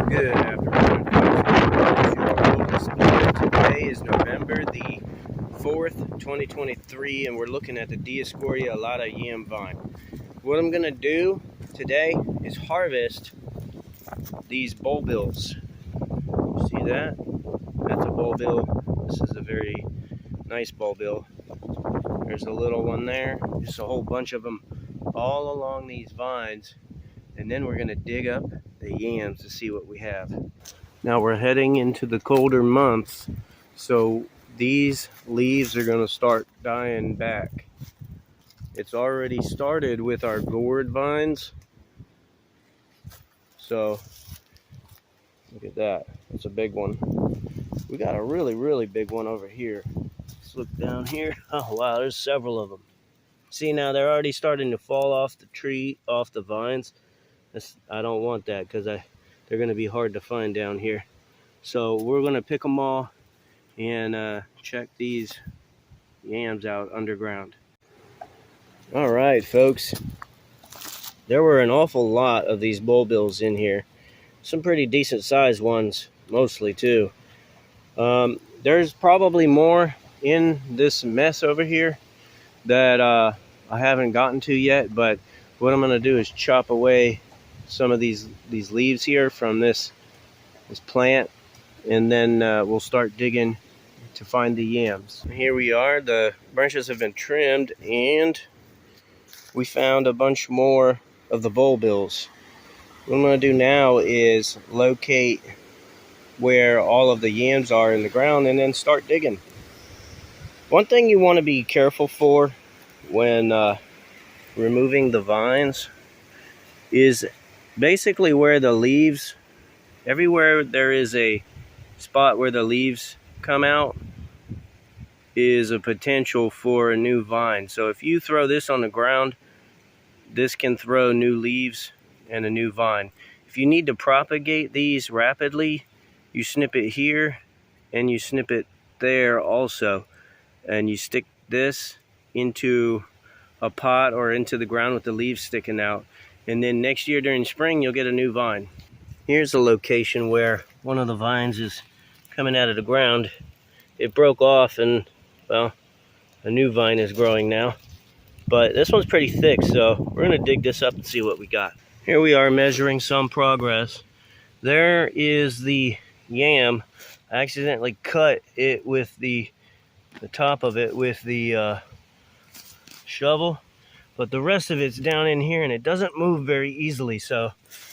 Good afternoon, folks. To our local split. Today is November the 4th, 2023, and we're looking at the Dioscorea alata yam vine. What I'm going to do today is harvest these bulbils. See that? That's a bulbil. This is a very nice bulbil. There's a little one there. Just a whole bunch of them all along these vines. And then we're going to dig up the yams to see what we have. Now we're heading into the colder months, so these leaves are going to start dying back. It's already started with our gourd vines. So look at that. That's a big one. We got a really big one over here. Let's look down here. Oh wow, there's several of them. See, now they're already starting to fall off the tree, off the vines. I don't want that because they're going to be hard to find down here. So we're going to pick them all and check these yams out underground. All right, folks. There were an awful lot of these bulbils in here. Some pretty decent sized ones, mostly too. There's probably more in this mess over here that I haven't gotten to yet, but what I'm going to do is chop away some of these leaves here from this plant, and then we'll start digging to find the yams. Here we are. The branches have been trimmed, and we found a bunch more of the bulbils. What I'm going to do now is locate where all of the yams are in the ground and then start digging. One thing you want to be careful for when removing the vines is basically where the leaves, everywhere there is a spot where the leaves come out is a potential for a new vine. So if you throw this on the ground, this can throw new leaves and a new vine. If you need to propagate these rapidly, you snip it here and you snip it there also. And you stick this into a pot or into the ground with the leaves sticking out. And then next year during spring, you'll get a new vine. Here's a location where one of the vines is coming out of the ground. It broke off and, well, a new vine is growing now. But this one's pretty thick, so we're gonna dig this up and see what we got. Here we are measuring some progress. There is the yam. I accidentally cut it with the top of it with the shovel. But the rest of it's down in here and it doesn't move very easily, so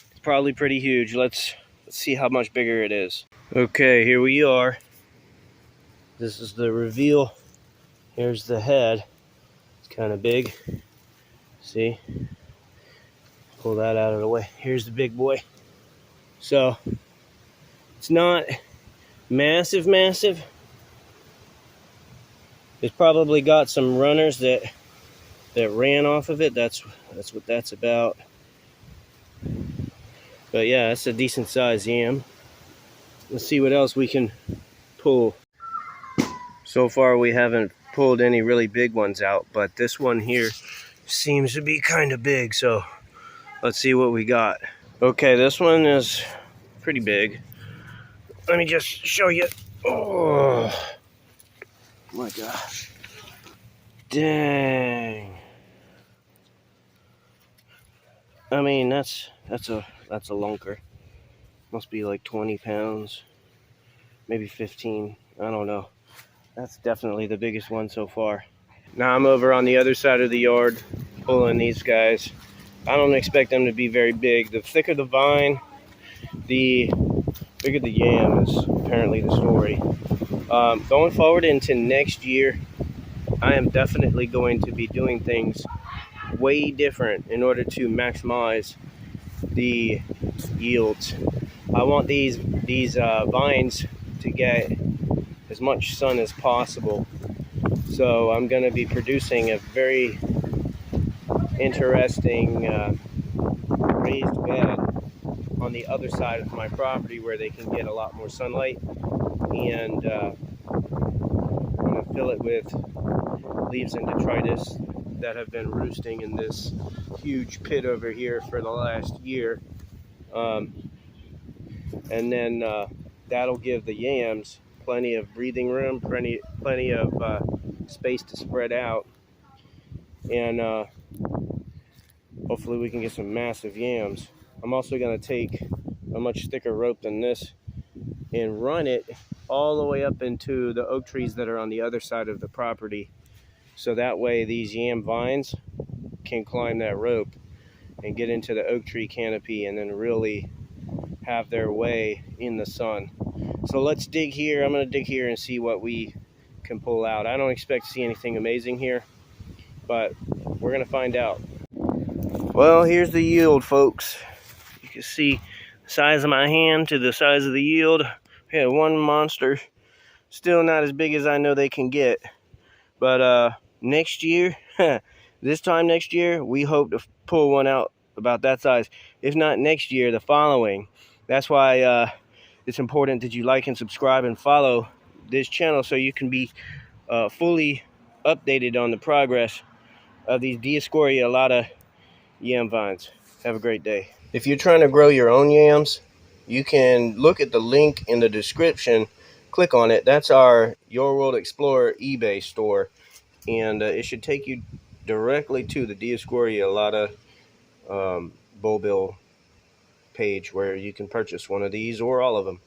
it's probably pretty huge. Let's see how much bigger it is. Okay, here we are. This is the reveal. Here's the head. It's kind of big. See? Pull that out of the way. Here's the big boy. So it's not massive. It's probably got some runners that ran off of it. That's what that's about. But yeah, that's a decent size yam. Let's see what else we can pull. So far we haven't pulled any really big ones out, but this one here seems to be kind of big, so let's see what we got. Okay, this one is pretty big. Let me just show you. Oh my gosh. Dang. I mean, that's a lunker. Must be like 20 pounds, maybe 15. I don't know. That's definitely the biggest one so far. Now I'm over on the other side of the yard pulling these guys. I don't expect them to be very big. The thicker the vine, the bigger the yam is apparently the story. Going forward into next year, I am definitely going to be doing things way different in order to maximize the yields. I want these vines to get as much sun as possible. So I'm going to be producing a very interesting raised bed on the other side of my property where they can get a lot more sunlight, and I'm going to fill it with leaves and detritus that have been roosting in this huge pit over here for the last year. and then that'll give the yams plenty of breathing room, plenty of space to spread out, and hopefully we can get some massive yams. I'm also going to take a much thicker rope than this and run it all the way up into the oak trees that are on the other side of the property, so that way these yam vines can climb that rope and get into the oak tree canopy and then really have their way in the sun. So let's dig here. I'm going to dig here and see what we can pull out. I don't expect to see anything amazing here, but we're going to find out. Well, here's the yield, folks. You can see the size of my hand to the size of the yield. We had one monster. Still not as big as I know they can get. But next year, this time next year, we hope to pull one out about that size. If not next year, the following. That's why it's important that you like and subscribe and follow this channel so you can be fully updated on the progress of these Dioscorea yam vines. Have a great day. If you're trying to grow your own yams, you can look at the link in the description. Click on it. That's our Your World Explorer eBay store, and it should take you directly to the Dioscorea bulbil page where you can purchase one of these or all of them.